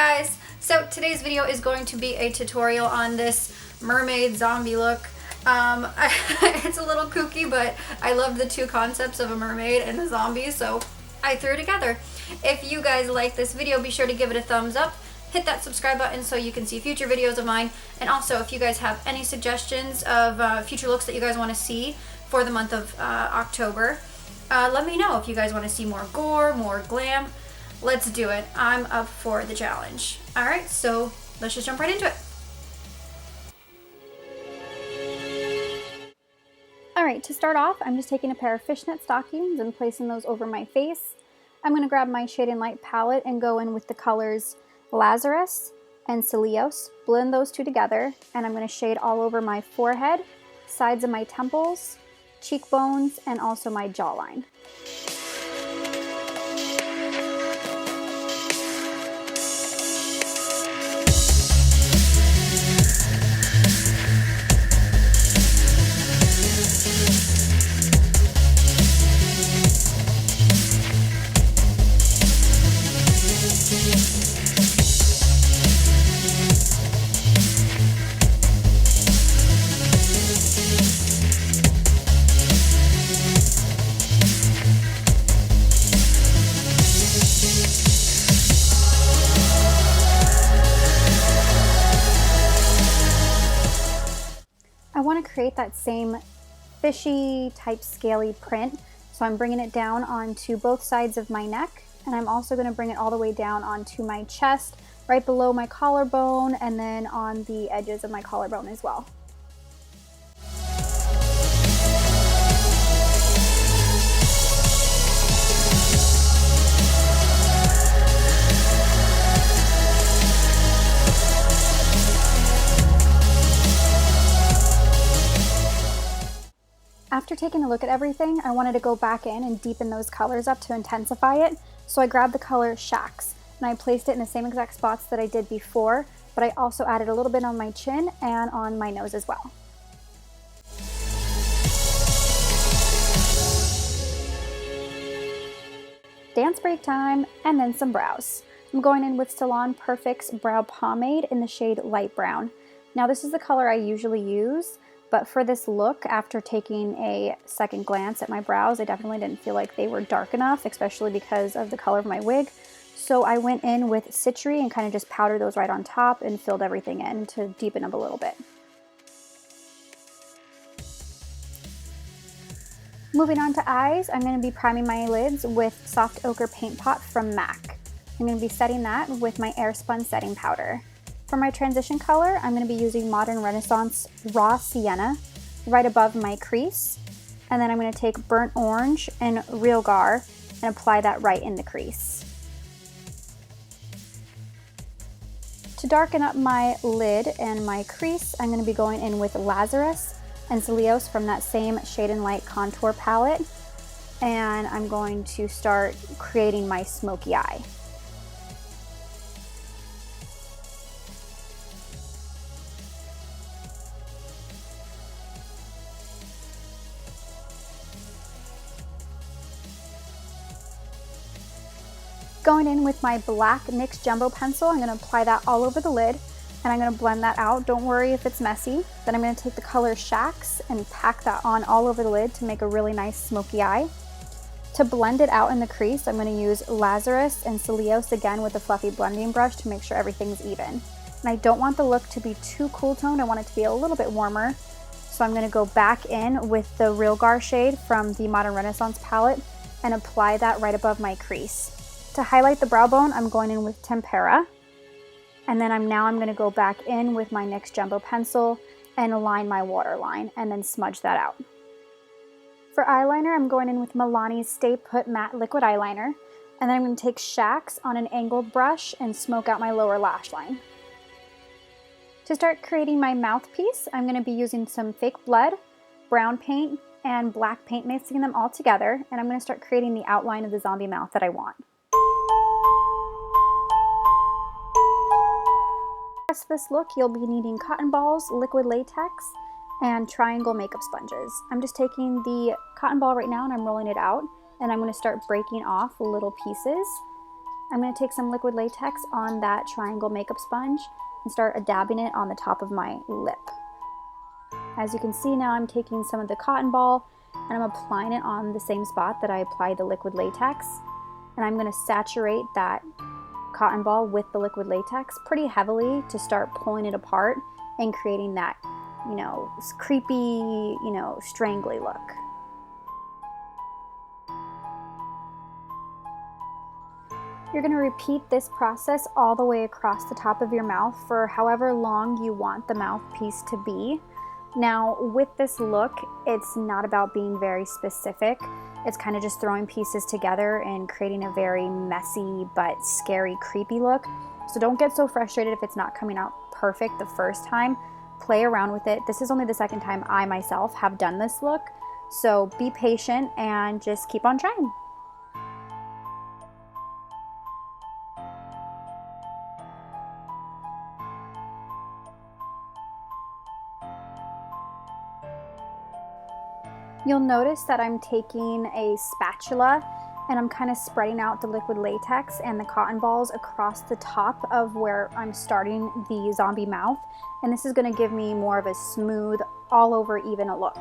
guys! So today's video is going to be a tutorial on this mermaid zombie look. It's a little kooky, but I love the two concepts of a mermaid and a zombie, so I threw it together. If you guys like this video, be sure to give it a thumbs up. Hit that subscribe button so you can see future videos of mine. And also, if you guys have any suggestions of future looks that you guys want to see for the month of October, let me know. If you guys want to see more gore, more glam, let's do it. I'm up for the challenge. Alright, so let's just jump right into it. Alright, to start off, I'm just taking a pair of fishnet stockings and placing those over my face. I'm going to grab my Shade and Light palette and go in with the colors Lazarus and Celios, blend those two together, and I'm going to shade all over my forehead, sides of my temples, cheekbones, and also my jawline. I want to create that same fishy type scaly print, so I'm bringing it down onto both sides of my neck, and I'm also going to bring it all the way down onto my chest, right below my collarbone, and then on the edges of my collarbone as well. After taking a look at everything, I wanted to go back in and deepen those colors up to intensify it. So I grabbed the color Shacks and I placed it in the same exact spots that I did before, but I also added a little bit on my chin and on my nose as well. Dance break time, and then some brows. I'm going in with Salon Perfect's Brow Pomade in the shade Light Brown. Now this is the color I usually use, but for this look, after taking a second glance at my brows, I definitely didn't feel like they were dark enough, especially because of the color of my wig. So I went in with Citrus and kind of just powdered those right on top and filled everything in to deepen up a little bit. Moving on to eyes, I'm going to be priming my lids with Soft Ochre Paint Pot from MAC. I'm going to be setting that with my AIRSPUN setting powder. For my transition color, I'm going to be using Modern Renaissance Raw Sienna right above my crease. And then I'm going to take Burnt Orange and Real Gar and apply that right in the crease. To darken up my lid and my crease, I'm going to be going in with Lazarus and Celios from that same Shade and Light contour palette. And I'm going to start creating my smoky eye. Going in with my black NYX Jumbo pencil, I'm going to apply that all over the lid, and I'm going to blend that out. Don't worry if it's messy. Then I'm going to take the color Shacks and pack that on all over the lid to make a really nice smoky eye. To blend it out in the crease, I'm going to use Lazarus and Celios again with a fluffy blending brush to make sure everything's even. And I don't want the look to be too cool toned, I want it to be a little bit warmer. So I'm going to go back in with the Real Gar shade from the Modern Renaissance palette and apply that right above my crease. To highlight the brow bone, I'm going in with Tempera, and then I'm going to go back in with my NYX Jumbo pencil and align my waterline and then smudge that out. For eyeliner, I'm going in with MILANI's Stay Put Matte Liquid Eyeliner, and then I'm going to take Shacks on an angled brush and smoke out my lower lash line. To start creating my mouthpiece, I'm going to be using some fake blood, brown paint, and black paint, mixing them all together, and I'm going to start creating the outline of the zombie mouth that I want. For this look, you'll be needing cotton balls, liquid latex, and triangle makeup sponges. I'm just taking the cotton ball right now and I'm rolling it out, and I'm going to start breaking off little pieces. I'm going to take some liquid latex on that triangle makeup sponge and start dabbing it on the top of my lip. As you can see now, I'm taking some of the cotton ball and I'm applying it on the same spot that I applied the liquid latex. And I'm going to saturate that cotton ball with the liquid latex pretty heavily to start pulling it apart and creating that, you know, creepy, you know, strangly look. You're going to repeat this process all the way across the top of your mouth for however long you want the mouthpiece to be. Now, with this look, it's not about being very specific. It's kind of just throwing pieces together and creating a very messy but scary, creepy look. So don't get so frustrated if it's not coming out perfect the first time. Play around with it. This is only the second time I myself have done this look. So be patient and just keep on trying. You'll notice that I'm taking a spatula and I'm kind of spreading out the liquid latex and the cotton balls across the top of where I'm starting the zombie mouth. And this is going to give me more of a smooth, all over even a look.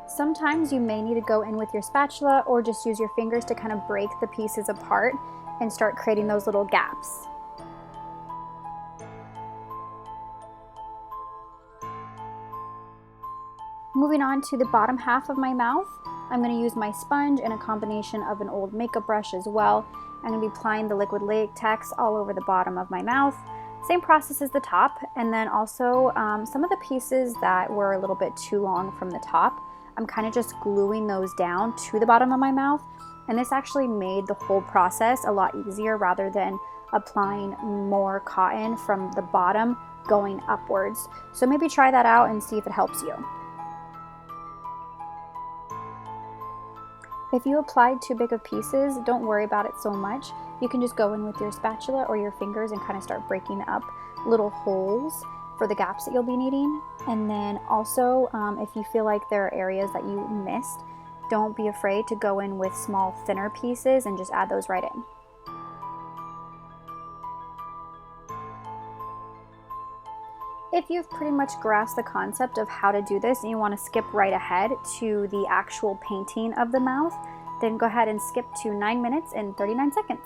Sometimes you may need to go in with your spatula or just use your fingers to kind of break the pieces apart and start creating those little gaps. Moving on to the bottom half of my mouth, I'm going to use my sponge and a combination of an old makeup brush as well. I'm going to be applying the liquid latex all over the bottom of my mouth. Same process as the top, and then also some of the pieces that were a little bit too long from the top, I'm kind of just gluing those down to the bottom of my mouth, and this actually made the whole process a lot easier rather than applying more cotton from the bottom going upwards. So maybe try that out and see if it helps you. If you applied too big of pieces, don't worry about it so much. You can just go in with your spatula or your fingers and kind of start breaking up little holes for the gaps that you'll be needing. And then also, if you feel like there are areas that you missed, don't be afraid to go in with small, thinner pieces and just add those right in. If you've pretty much grasped the concept of how to do this and you want to skip right ahead to the actual painting of the mouth, then go ahead and skip to 9 minutes and 39 seconds.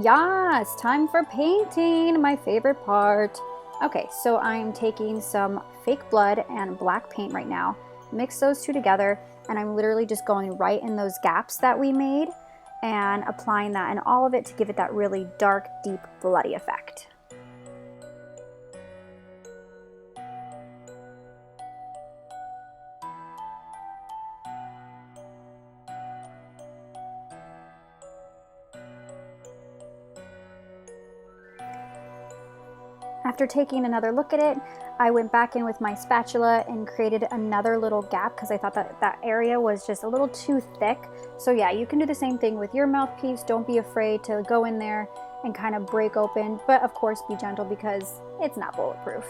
Yes, time for painting, my favorite part. Okay, so I'm taking some fake blood and black paint right now. Mix those two together, and I'm literally just going right in those gaps that we made and applying that in all of it to give it that really dark, deep, bloody effect. After taking another look at it, I went back in with my spatula and created another little gap because I thought that that area was just a little too thick. So yeah, you can do the same thing with your mouthpiece. Don't be afraid to go in there and kind of break open, but of course be gentle because it's not bulletproof.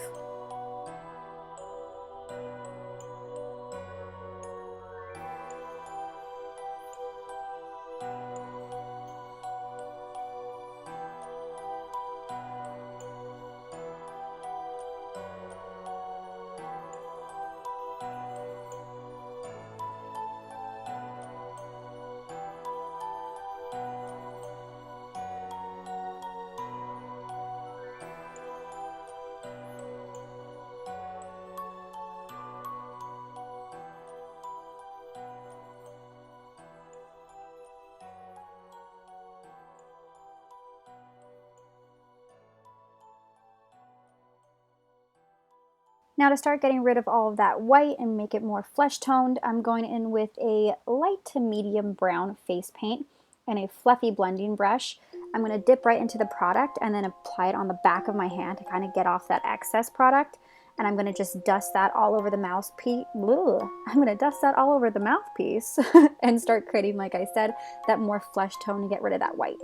Now to start getting rid of all of that white and make it more flesh toned, I'm going in with a light to medium brown face paint and a fluffy blending brush. I'm going to dip right into the product and then apply it on the back of my hand to kind of get off that excess product. And I'm going to just dust that all over the mouthpiece. I'm going to dust that all over the mouthpiece and start creating, like I said, that more flesh tone to get rid of that white.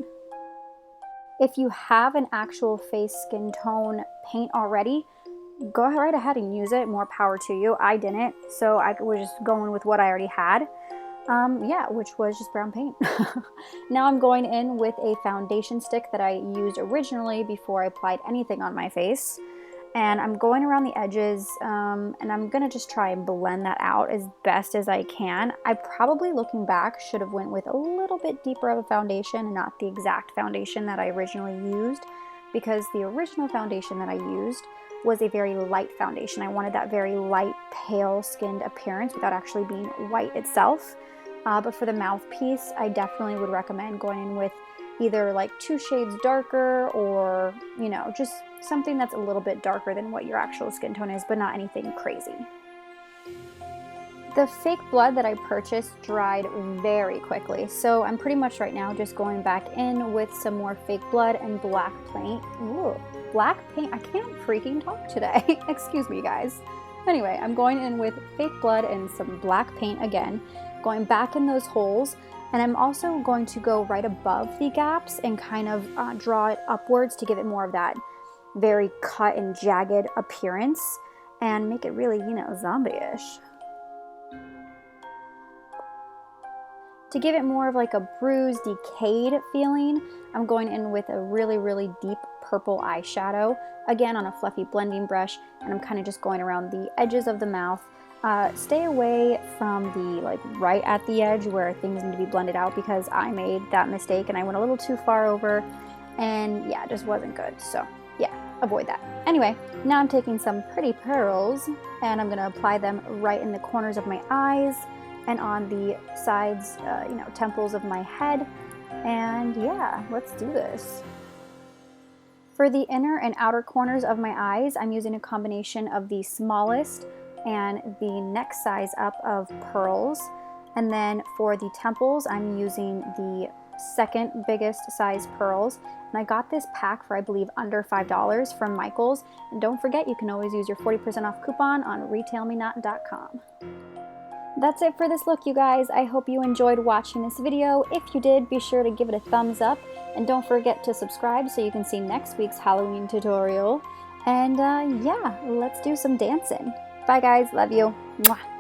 If you have an actual face skin tone paint already, go right ahead and use it. More power to you. I didn't, so I was just going with what I already had. Yeah, which was just brown paint. Now I'm going in with a foundation stick that I used originally before I applied anything on my face. And I'm going around the edges, and I'm gonna just try and blend that out as best as I can. I probably, looking back, should have went with a little bit deeper of a foundation and not the exact foundation that I originally used, because the original foundation that I used was a very light foundation. I wanted that very light, pale skinned appearance without actually being white itself. But for the mouthpiece, I definitely would recommend going in with either like 2 shades darker, or, you know, just something that's a little bit darker than what your actual skin tone is, but not anything crazy. The fake blood that I purchased dried very quickly, so I'm pretty much right now just going back in with some more fake blood and black paint. Ooh, black paint? I can't freaking talk today. Excuse me, guys. Anyway, I'm going in with fake blood and some black paint again, going back in those holes, and I'm also going to go right above the gaps and kind of draw it upwards to give it more of that very cut and jagged appearance and make it really, you know, zombie-ish. To give it more of like a bruised, decayed feeling, I'm going in with a really, really deep purple eyeshadow, again on a fluffy blending brush, and I'm kind of just going around the edges of the mouth. Stay away from the, like, right at the edge where things need to be blended out, because I made that mistake and I went a little too far over, and yeah, it just wasn't good. So yeah, avoid that. Anyway, now I'm taking some pretty pearls and I'm gonna apply them right in the corners of my eyes and on the sides, you know, temples of my head. And yeah, let's do this. For the inner and outer corners of my eyes, I'm using a combination of the smallest and the next size up of pearls. And then for the temples, I'm using the second biggest size pearls. And I got this pack for, I believe, under $5 from Michael's. And don't forget, you can always use your 40% off coupon on retailmenot.com. That's it for this look, you guys. I hope you enjoyed watching this video. If you did, be sure to give it a thumbs up. And don't forget to subscribe so you can see next week's Halloween tutorial. And yeah, let's do some dancing. Bye guys, love you. Mwah.